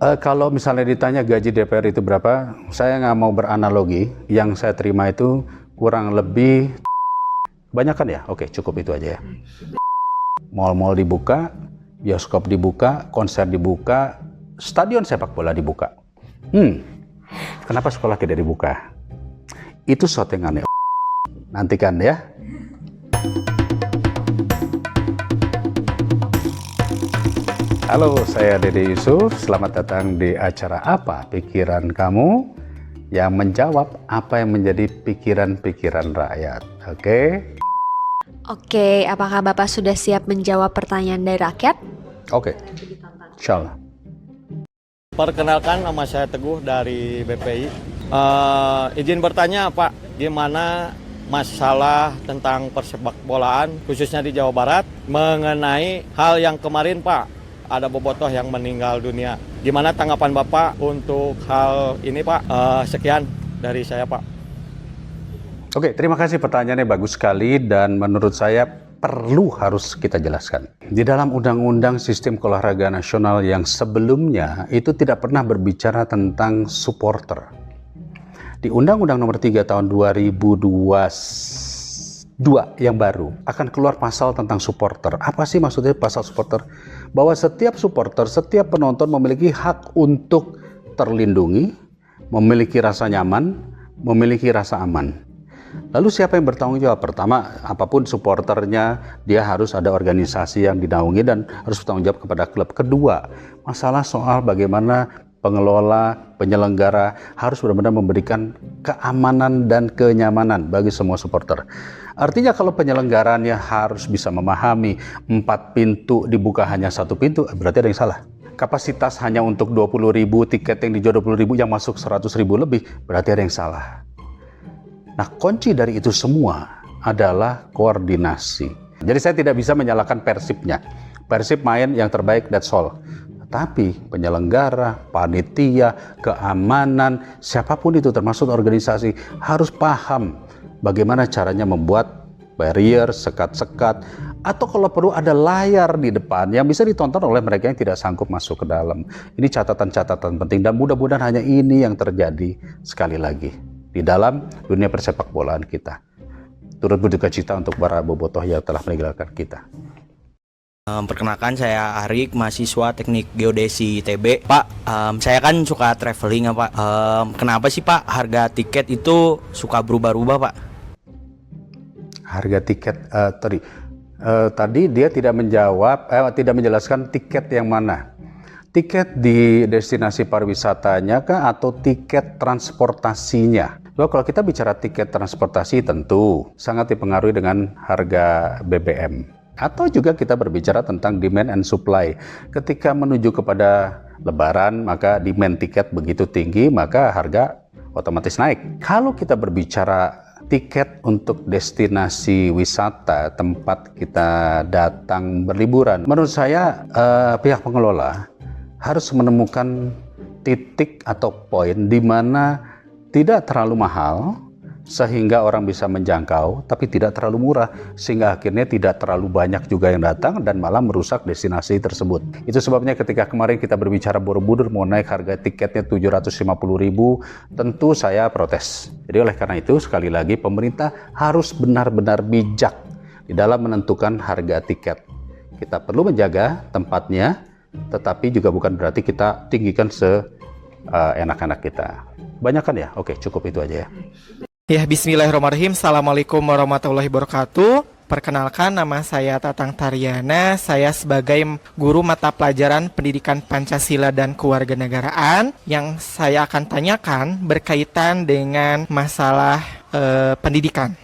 Kalau misalnya ditanya gaji DPR itu berapa, saya nggak mau beranalogi. Yang saya terima itu kurang lebih banyak kan ya? Oke, cukup itu aja ya. Mal-mal dibuka, bioskop dibuka, konser dibuka, stadion sepak bola dibuka. Kenapa sekolah tidak dibuka? Itu sesuatu yang aneh. Nantikan ya. Halo, saya Dede Yusuf. Selamat datang di acara Apa Pikiran Kamu, yang menjawab apa yang menjadi pikiran-pikiran rakyat. Oke, apakah Bapak sudah siap menjawab pertanyaan dari rakyat? Oke, insyaallah. Perkenalkan, nama saya Teguh dari BPI. Izin bertanya Pak, gimana masalah tentang persepak bolaan khususnya di Jawa Barat mengenai hal yang kemarin Pak, ada bobotoh yang meninggal dunia. Gimana tanggapan Bapak untuk hal ini Pak? Sekian dari saya Pak. Oke, terima kasih, pertanyaannya bagus sekali dan menurut saya harus kita jelaskan. Di dalam Undang-Undang Sistem Keolahragaan Nasional yang sebelumnya itu tidak pernah berbicara tentang supporter. Di Undang-Undang Nomor 3 Tahun 2022 yang baru akan keluar pasal tentang supporter. Apa sih maksudnya pasal supporter? Bahwa setiap supporter, setiap penonton memiliki hak untuk terlindungi, memiliki rasa nyaman, memiliki rasa aman. Lalu siapa yang bertanggung jawab? Pertama, apapun supporternya, dia harus ada organisasi yang dinaungi dan harus bertanggung jawab kepada klub. Kedua, masalah soal bagaimana pengelola, penyelenggara harus benar-benar memberikan keamanan dan kenyamanan bagi semua supporter. Artinya kalau penyelenggaranya harus bisa memahami 4 pintu dibuka hanya 1 pintu, berarti ada yang salah. Kapasitas hanya untuk 20.000, tiket yang dijual 20.000 yang masuk 100.000 lebih, berarti ada yang salah. Nah, kunci dari itu semua adalah koordinasi. Jadi saya tidak bisa menyalahkan Persibnya. Persib main yang terbaik, that's all. Tapi penyelenggara, panitia, keamanan, siapapun itu termasuk organisasi harus paham bagaimana caranya membuat barrier, sekat-sekat, atau kalau perlu ada layar di depan yang bisa ditonton oleh mereka yang tidak sanggup masuk ke dalam. Ini catatan-catatan penting dan mudah-mudahan hanya ini yang terjadi sekali lagi di dalam dunia persepak bolaan kita. Turut berduka cita untuk para bobotoh yang telah meninggalkan kita. Perkenalkan, saya Arik, mahasiswa Teknik Geodesi ITB. Pak, saya kan suka traveling ya Pak. Kenapa sih Pak harga tiket itu suka berubah-ubah Pak? Harga tiket tadi dia tidak menjelaskan tiket yang mana. Tiket di destinasi pariwisatanya kah atau tiket transportasinya? Kalau kita bicara tiket transportasi tentu sangat dipengaruhi dengan harga BBM. Atau juga kita berbicara tentang demand and supply. Ketika menuju kepada Lebaran, maka demand tiket begitu tinggi, maka harga otomatis naik. Kalau kita berbicara tiket untuk destinasi wisata, tempat kita datang berliburan, menurut saya pihak pengelola harus menemukan titik atau poin di mana tidak terlalu mahal sehingga orang bisa menjangkau, tapi tidak terlalu murah sehingga akhirnya tidak terlalu banyak juga yang datang dan malah merusak destinasi tersebut. Itu sebabnya ketika kemarin kita berbicara Borobudur mau naik harga tiketnya 750.000, tentu saya protes. Jadi oleh karena itu sekali lagi pemerintah harus benar-benar bijak di dalam menentukan harga tiket. Kita perlu menjaga tempatnya, tetapi juga bukan berarti kita tinggikan seenak-enak kita. Banyak kan ya? Oke, cukup itu aja ya. Ya, bismillahirrahmanirrahim. Assalamualaikum warahmatullahi wabarakatuh. Perkenalkan, nama saya Tatang Taryana. Saya sebagai guru mata pelajaran Pendidikan Pancasila dan Kewarganegaraan. Yang saya akan tanyakan berkaitan dengan masalah pendidikan.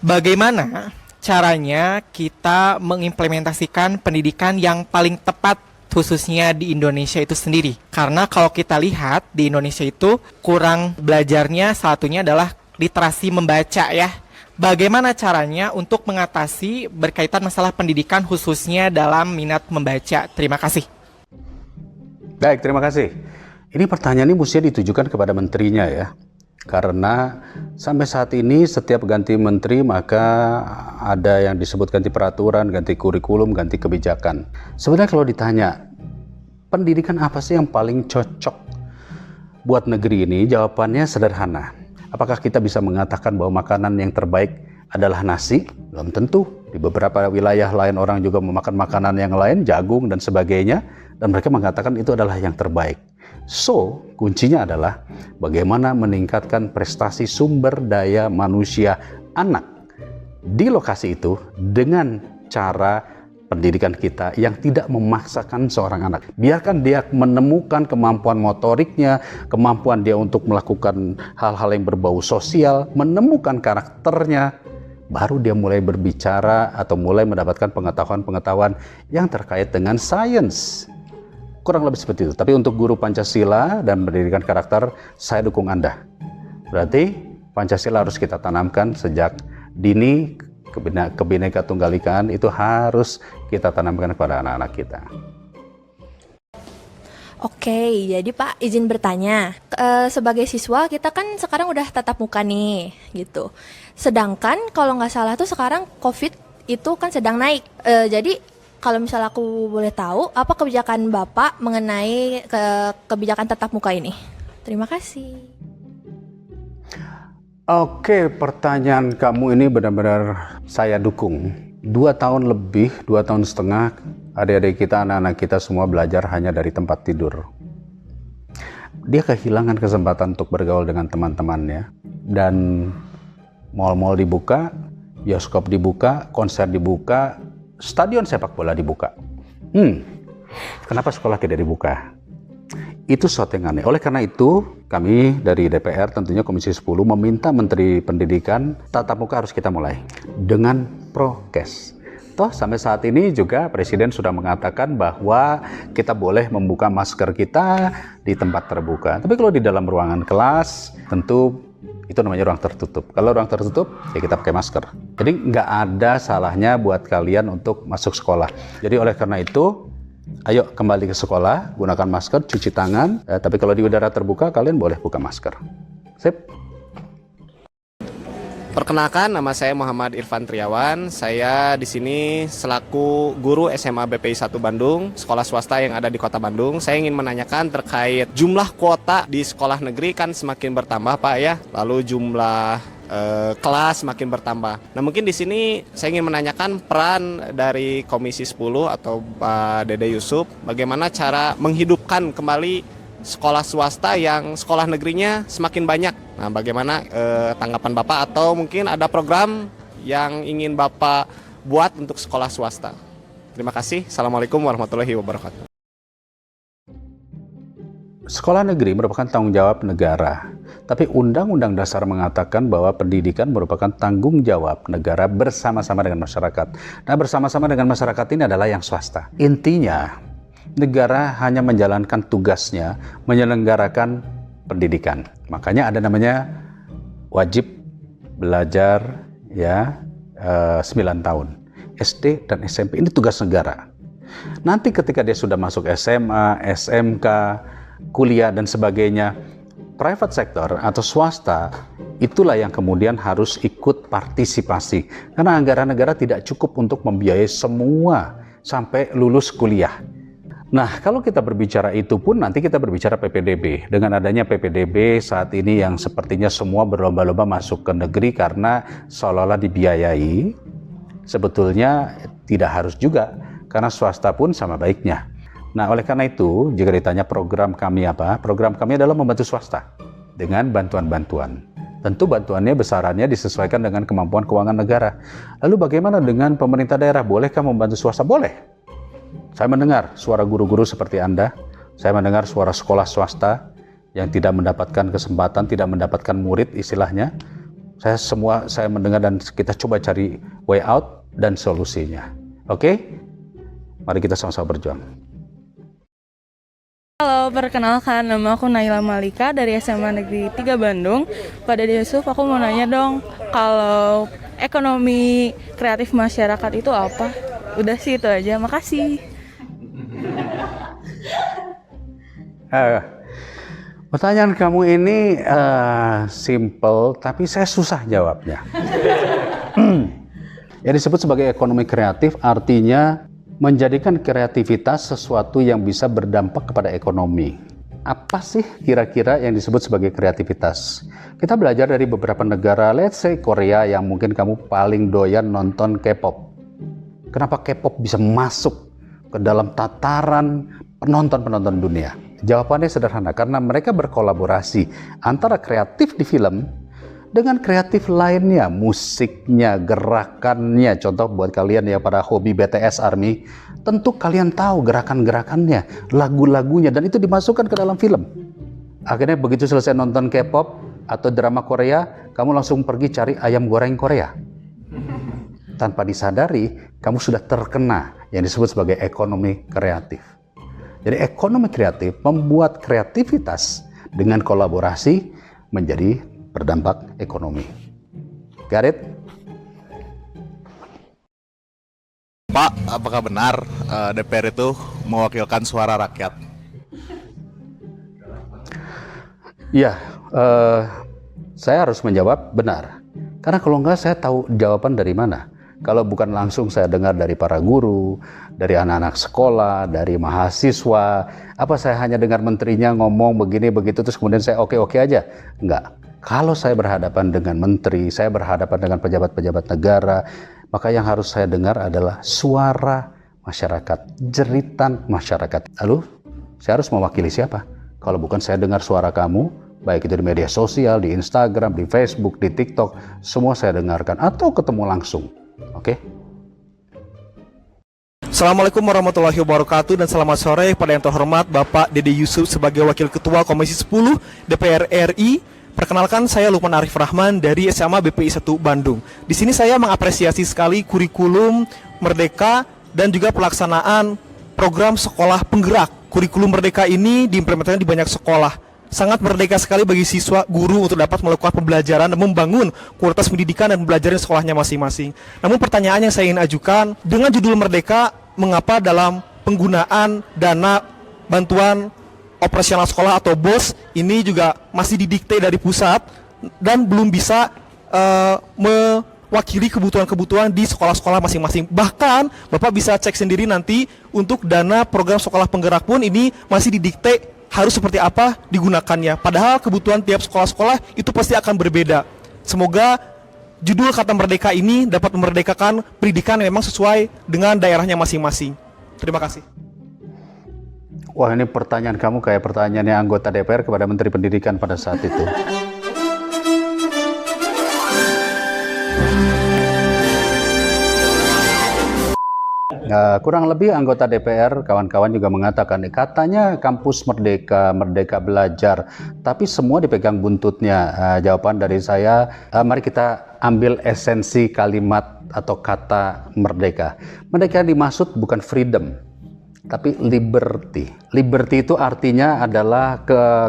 Bagaimana caranya kita mengimplementasikan pendidikan yang paling tepat khususnya di Indonesia itu sendiri? Karena kalau kita lihat di Indonesia itu kurang belajarnya, satunya adalah literasi membaca ya. Bagaimana caranya untuk mengatasi berkaitan masalah pendidikan khususnya dalam minat membaca? Terima kasih. Baik, terima kasih. Ini pertanyaan ini mesti ditujukan kepada menterinya ya. Karena sampai saat ini setiap ganti menteri maka ada yang disebut ganti peraturan, ganti kurikulum, ganti kebijakan. Sebenarnya kalau ditanya pendidikan apa sih yang paling cocok buat negeri ini? Jawabannya sederhana. Apakah kita bisa mengatakan bahwa makanan yang terbaik adalah nasi? Belum tentu. Di beberapa wilayah lain orang juga memakan makanan yang lain, jagung dan sebagainya, dan mereka mengatakan itu adalah yang terbaik. So, kuncinya adalah bagaimana meningkatkan prestasi sumber daya manusia anak di lokasi itu dengan cara pendidikan kita yang tidak memaksakan seorang anak. Biarkan dia menemukan kemampuan motoriknya, kemampuan dia untuk melakukan hal-hal yang berbau sosial, menemukan karakternya, baru dia mulai berbicara atau mulai mendapatkan pengetahuan-pengetahuan yang terkait dengan sains. Kurang lebih seperti itu. Tapi untuk guru Pancasila dan pendidikan karakter, saya dukung Anda. Berarti Pancasila harus kita tanamkan sejak dini, Kebhinneka Tunggal Ika itu harus kita tanamkan kepada anak-anak kita. Oke, jadi Pak izin bertanya, sebagai siswa kita kan sekarang udah tatap muka nih, gitu. Sedangkan kalau nggak salah tuh sekarang COVID itu kan sedang naik. Jadi kalau misalnya aku boleh tahu, apa kebijakan Bapak mengenai kebijakan tatap muka ini? Terima kasih. Oke, pertanyaan kamu ini benar-benar saya dukung. 2 tahun lebih, 2 tahun setengah, adik-adik kita, anak-anak kita semua belajar hanya dari tempat tidur. Dia kehilangan kesempatan untuk bergaul dengan teman-temannya. Dan mal-mal dibuka, bioskop dibuka, konser dibuka, stadion sepak bola dibuka. Kenapa sekolah tidak dibuka? Itu sesuatu yang aneh. Oleh karena itu, kami dari DPR tentunya Komisi 10 meminta Menteri Pendidikan tatap muka harus kita mulai dengan prokes. Toh sampai saat ini juga Presiden sudah mengatakan bahwa kita boleh membuka masker kita di tempat terbuka. Tapi kalau di dalam ruangan kelas, tentu itu namanya ruang tertutup. Kalau ruang tertutup, ya kita pakai masker. Jadi nggak ada salahnya buat kalian untuk masuk sekolah. Jadi oleh karena itu, ayo kembali ke sekolah, gunakan masker, cuci tangan. Tapi kalau di udara terbuka, kalian boleh buka masker. Sip. Perkenalkan, nama saya Muhammad Irfan Triawan. Saya di sini selaku guru SMA BPI 1 Bandung, sekolah swasta yang ada di Kota Bandung. Saya ingin menanyakan terkait jumlah kuota di sekolah negeri kan semakin bertambah, Pak ya. Lalu jumlah kelas semakin bertambah. Nah, mungkin di sini saya ingin menanyakan peran dari Komisi 10 atau Pak Dede Yusuf, bagaimana cara menghidupkan kembali sekolah swasta yang sekolah negerinya semakin banyak. Nah, bagaimana tanggapan Bapak atau mungkin ada program yang ingin Bapak buat untuk sekolah swasta? Terima kasih. Assalamualaikum warahmatullahi wabarakatuh. Sekolah negeri merupakan tanggung jawab negara. Tapi Undang-Undang Dasar mengatakan bahwa pendidikan merupakan tanggung jawab negara bersama-sama dengan masyarakat. Nah, bersama-sama dengan masyarakat ini adalah yang swasta. Intinya, negara hanya menjalankan tugasnya menyelenggarakan pendidikan. Makanya ada namanya wajib belajar ya 9 tahun. SD dan SMP ini tugas negara. Nanti ketika dia sudah masuk SMA, SMK, kuliah dan sebagainya, private sector atau swasta itulah yang kemudian harus ikut partisipasi. Karena anggaran negara tidak cukup untuk membiayai semua sampai lulus kuliah. Nah, kalau kita berbicara itu pun nanti kita berbicara PPDB. Dengan adanya PPDB saat ini yang sepertinya semua berlomba-lomba masuk ke negeri karena seolah-olah dibiayai, sebetulnya tidak harus juga, karena swasta pun sama baiknya. Nah, oleh karena itu, jika ditanya program kami apa, program kami adalah membantu swasta dengan bantuan-bantuan. Tentu bantuannya besarannya disesuaikan dengan kemampuan keuangan negara. Lalu bagaimana dengan pemerintah daerah? Bolehkah membantu swasta? Boleh. Saya mendengar suara guru-guru seperti Anda, saya mendengar suara sekolah swasta yang tidak mendapatkan kesempatan, tidak mendapatkan murid istilahnya. Saya mendengar dan kita coba cari way out dan solusinya. Oke? Mari kita sama-sama berjuang. Halo, perkenalkan nama aku Naila Malika dari SMA Negeri 3 Bandung. Pak Dede Yusuf, aku mau nanya dong, kalau ekonomi kreatif masyarakat itu apa? Udah sih itu aja, makasih. Pertanyaan kamu ini simple, tapi saya susah jawabnya. Yang disebut sebagai ekonomi kreatif artinya menjadikan kreativitas sesuatu yang bisa berdampak kepada ekonomi. Apa sih kira-kira yang disebut sebagai kreativitas? Kita belajar dari beberapa negara, let's say Korea, yang mungkin kamu paling doyan nonton K-pop. Kenapa K-pop bisa masuk ke dalam tataran penonton-penonton dunia? Jawabannya sederhana, karena mereka berkolaborasi antara kreatif di film dengan kreatif lainnya, musiknya, gerakannya. Contoh buat kalian yang pada hobi BTS Army, tentu kalian tahu gerakan-gerakannya, lagu-lagunya, dan itu dimasukkan ke dalam film. Akhirnya begitu selesai nonton K-pop atau drama Korea, kamu langsung pergi cari ayam goreng Korea. Tanpa disadari, kamu sudah terkena yang disebut sebagai ekonomi kreatif. Jadi ekonomi kreatif membuat kreativitas dengan kolaborasi menjadi berdampak ekonomi. Got it? Pak, apakah benar DPR itu mewakilkan suara rakyat? Ya, saya harus menjawab benar. Karena kalau enggak, saya tahu jawaban dari mana. Kalau bukan langsung saya dengar dari para guru, dari anak-anak sekolah, dari mahasiswa, apa saya hanya dengar menterinya ngomong begini begitu terus kemudian saya oke-oke aja? Enggak. Kalau saya berhadapan dengan menteri, saya berhadapan dengan pejabat-pejabat negara, maka yang harus saya dengar adalah suara masyarakat, jeritan masyarakat. Lalu saya harus mewakili siapa? Kalau bukan saya dengar suara kamu, baik itu di media sosial, di Instagram, di Facebook, di TikTok, semua saya dengarkan atau ketemu langsung. Oke? Assalamualaikum warahmatullahi wabarakatuh dan selamat sore pada yang terhormat Bapak Dede Yusuf sebagai Wakil Ketua Komisi 10 DPR RI. Perkenalkan, saya Lukman Arif Rahman dari SMA BPI 1 Bandung. Di sini saya mengapresiasi sekali kurikulum Merdeka dan juga pelaksanaan program sekolah penggerak. Kurikulum Merdeka ini diimplementasikan di banyak sekolah. Sangat merdeka sekali bagi siswa, guru untuk dapat melakukan pembelajaran dan membangun kualitas pendidikan dan pembelajaran di sekolahnya masing-masing. Namun pertanyaan yang saya ingin ajukan, dengan judul Merdeka, mengapa dalam penggunaan dana bantuan operasional sekolah atau BOS ini juga masih didikte dari pusat dan belum bisa mewakili kebutuhan-kebutuhan di sekolah-sekolah masing-masing. Bahkan Bapak bisa cek sendiri nanti untuk dana program sekolah penggerak pun ini masih didikte harus seperti apa digunakannya. Padahal kebutuhan tiap sekolah-sekolah itu pasti akan berbeda. Semoga judul kata Merdeka ini dapat memerdekakan pendidikan yang memang sesuai dengan daerahnya masing-masing. Terima kasih. Wah, ini pertanyaan kamu kayak pertanyaannya anggota DPR kepada Menteri Pendidikan pada saat itu. Kurang lebih anggota DPR, kawan-kawan juga mengatakan, katanya kampus merdeka, merdeka belajar, tapi semua dipegang buntutnya. Jawaban dari saya, mari kita ambil esensi kalimat atau kata merdeka. Merdeka dimaksud bukan freedom, tapi liberty. Liberty itu artinya adalah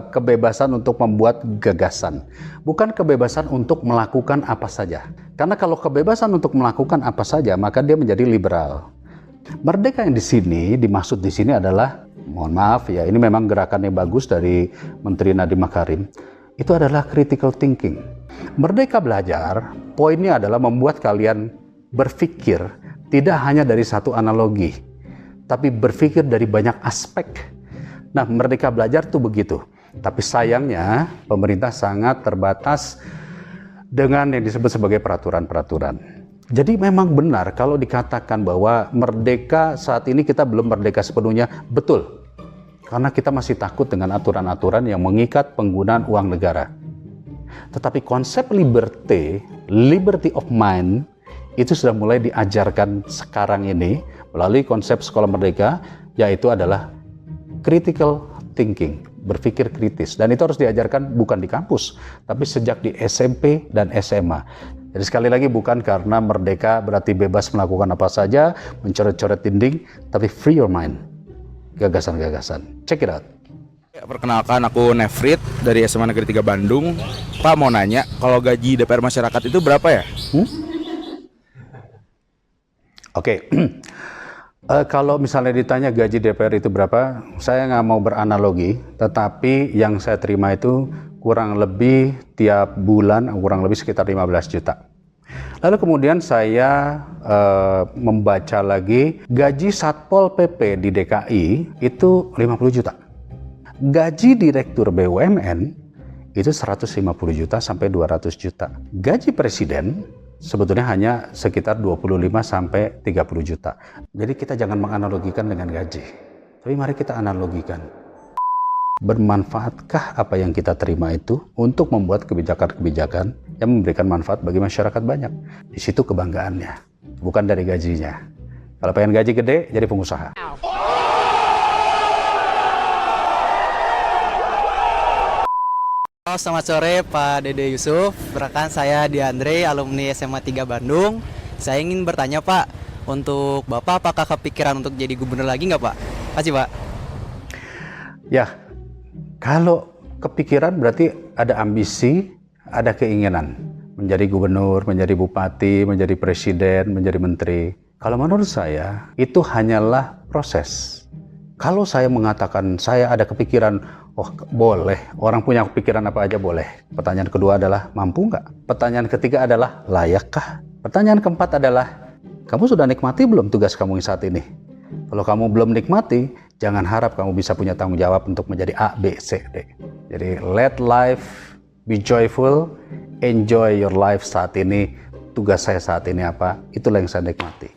kebebasan untuk membuat gagasan, bukan kebebasan untuk melakukan apa saja. Karena kalau kebebasan untuk melakukan apa saja, maka dia menjadi liberal. Merdeka yang dimaksud di sini adalah, mohon maaf ya, ini memang gerakannya bagus dari Menteri Nadiem Makarim, itu adalah critical thinking. Merdeka belajar, poinnya adalah membuat kalian berpikir tidak hanya dari satu analogi, tapi berpikir dari banyak aspek. Nah, merdeka belajar tuh begitu. Tapi sayangnya pemerintah sangat terbatas dengan yang disebut sebagai peraturan-peraturan. Jadi memang benar kalau dikatakan bahwa merdeka saat ini kita belum merdeka sepenuhnya, betul. Karena kita masih takut dengan aturan-aturan yang mengikat penggunaan uang negara. Tetapi konsep liberty, liberty of mind, itu sudah mulai diajarkan sekarang ini melalui konsep sekolah merdeka, yaitu adalah critical thinking, berpikir kritis. Dan itu harus diajarkan bukan di kampus, tapi sejak di SMP dan SMA. Jadi sekali lagi, bukan karena merdeka berarti bebas melakukan apa saja, mencoret-coret dinding, tapi free your mind, gagasan-gagasan. Check it out. Perkenalkan, aku Nefrit dari SMA Negeri 3 Bandung. Pak, mau nanya, kalau gaji DPR masyarakat itu berapa ya? Oke. Kalau misalnya ditanya gaji DPR itu berapa, saya nggak mau beranalogi, tetapi yang saya terima itu kurang lebih tiap bulan, kurang lebih sekitar 15 juta. Lalu kemudian saya membaca lagi gaji Satpol PP di DKI itu 50 juta. Gaji Direktur BUMN itu 150 juta sampai 200 juta. Gaji Presiden sebetulnya hanya sekitar 25 sampai 30 juta. Jadi kita jangan menganalogikan dengan gaji. Tapi mari kita analogikan. Bermanfaatkah apa yang kita terima itu untuk membuat kebijakan-kebijakan yang memberikan manfaat bagi masyarakat banyak? Di situ kebanggaannya, bukan dari gajinya. Kalau pengen gaji gede, jadi pengusaha. Halo, selamat sore Pak Dede Yusuf. Perkenalkan saya Diandre, alumni SMA 3 Bandung. Saya ingin bertanya Pak, untuk Bapak apakah kepikiran untuk jadi gubernur lagi nggak Pak? Makasih Pak. Ya, kalau kepikiran berarti ada ambisi, ada keinginan. Menjadi gubernur, menjadi bupati, menjadi presiden, menjadi menteri. Kalau menurut saya, itu hanyalah proses. Kalau saya mengatakan saya ada kepikiran, oh boleh, orang punya kepikiran apa aja boleh. Pertanyaan kedua adalah mampu nggak? Pertanyaan ketiga adalah layakkah? Pertanyaan keempat adalah kamu sudah nikmati belum tugas kamu yang saat ini? Kalau kamu belum nikmati, jangan harap kamu bisa punya tanggung jawab untuk menjadi A, B, C, D. Jadi let life be joyful, enjoy your life saat ini. Tugas saya saat ini apa? Itulah yang saya nikmati.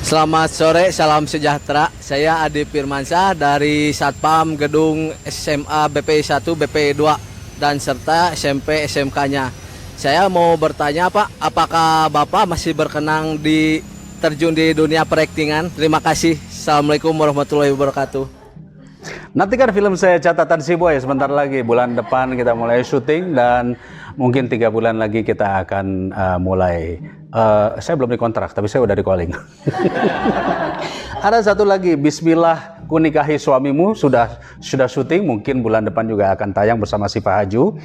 Selamat sore, salam sejahtera. Saya Adi Firmansyah dari Satpam Gedung SMA BPI 1, BPI 2 dan serta SMP SMK-nya. Saya mau bertanya Pak, apakah Bapak masih berkenan terjun di dunia peraktingan? Terima kasih. Assalamualaikum warahmatullahi wabarakatuh. Nantikan film saya Catatan Si Boy sebentar lagi. Bulan depan kita mulai syuting dan mungkin 3 bulan lagi kita akan mulai. Saya belum dikontrak, tapi saya udah di calling. Ada satu lagi, Bismillah Ku Nikahi Suamimu sudah syuting, mungkin bulan depan juga akan tayang bersama si Pak Haju.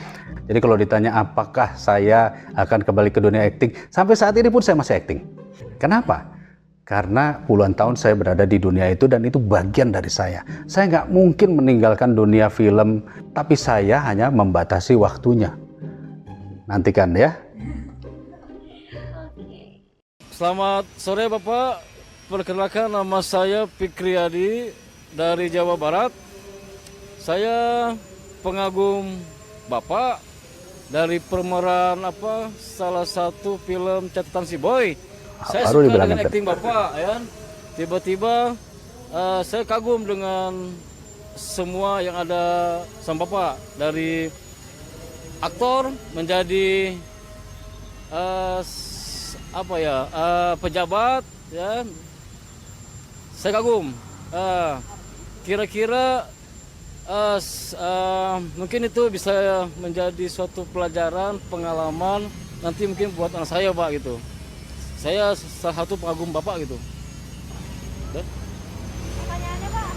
Jadi kalau ditanya apakah saya akan kembali ke dunia akting, sampai saat ini pun saya masih akting. Kenapa? Karena puluhan tahun saya berada di dunia itu dan itu bagian dari saya. Saya nggak mungkin meninggalkan dunia film, tapi saya hanya membatasi waktunya. Nantikan ya. Selamat sore Bapak, perkenalkan nama saya Fikri Adi dari Jawa Barat. Saya pengagum Bapak dari pemeran salah satu film Catatan Si Boy. Saya suka dengan akting Bapak ya. Tiba-tiba saya kagum dengan semua yang ada sama Bapak, dari aktor menjadi pejabat ya. Saya kagum. Kira-kira mungkin itu bisa menjadi suatu pelajaran, pengalaman nanti mungkin buat anak saya Pak gitu. Saya salah satu pengagum Bapak gitu. Pertanyaannya Pak?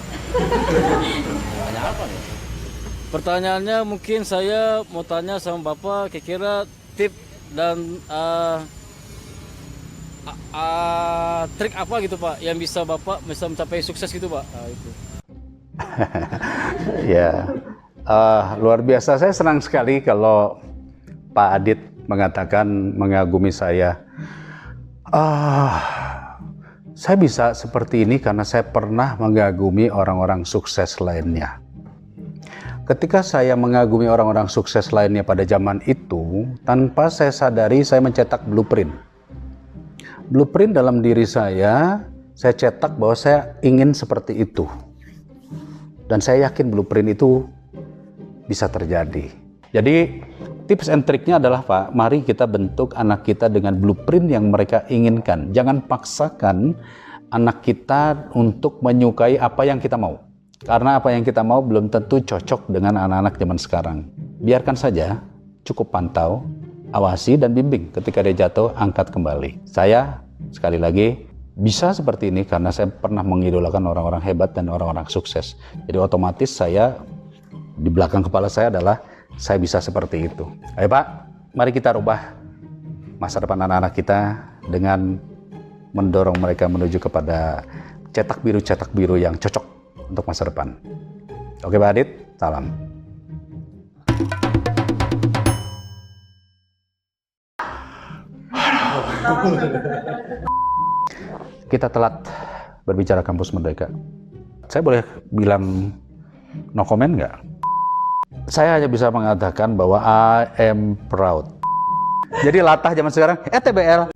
Pertanyaan apa nih? Pertanyaannya mungkin saya mau tanya sama Bapak, kira-kira tip dan trik apa gitu Pak yang bisa Bapak bisa mencapai sukses gitu Pak? Itu. Ya, luar biasa. Saya senang sekali kalau Pak Adit mengatakan mengagumi saya. Saya bisa seperti ini karena saya pernah mengagumi orang-orang sukses lainnya. Ketika saya mengagumi orang-orang sukses lainnya pada zaman itu, tanpa saya sadari saya mencetak blueprint. Blueprint dalam diri saya cetak bahwa saya ingin seperti itu. Dan saya yakin blueprint itu bisa terjadi. Jadi tips and triknya adalah Pak, mari kita bentuk anak kita dengan blueprint yang mereka inginkan. Jangan paksakan anak kita untuk menyukai apa yang kita mau. Karena apa yang kita mau belum tentu cocok dengan anak-anak zaman sekarang. Biarkan saja, cukup pantau, awasi dan bimbing. Ketika dia jatuh, angkat kembali. Saya, sekali lagi, bisa seperti ini karena saya pernah mengidolakan orang-orang hebat dan orang-orang sukses. Jadi otomatis saya, di belakang kepala saya adalah, saya bisa seperti itu. Ayo Pak, mari kita rubah masa depan anak-anak kita dengan mendorong mereka menuju kepada cetak biru yang cocok untuk masa depan. Oke Pak Adit, salam. Kita telat berbicara kampus Merdeka. Saya boleh bilang no comment nggak? Saya hanya bisa mengatakan bahwa I am proud. Jadi latah zaman sekarang, TBL.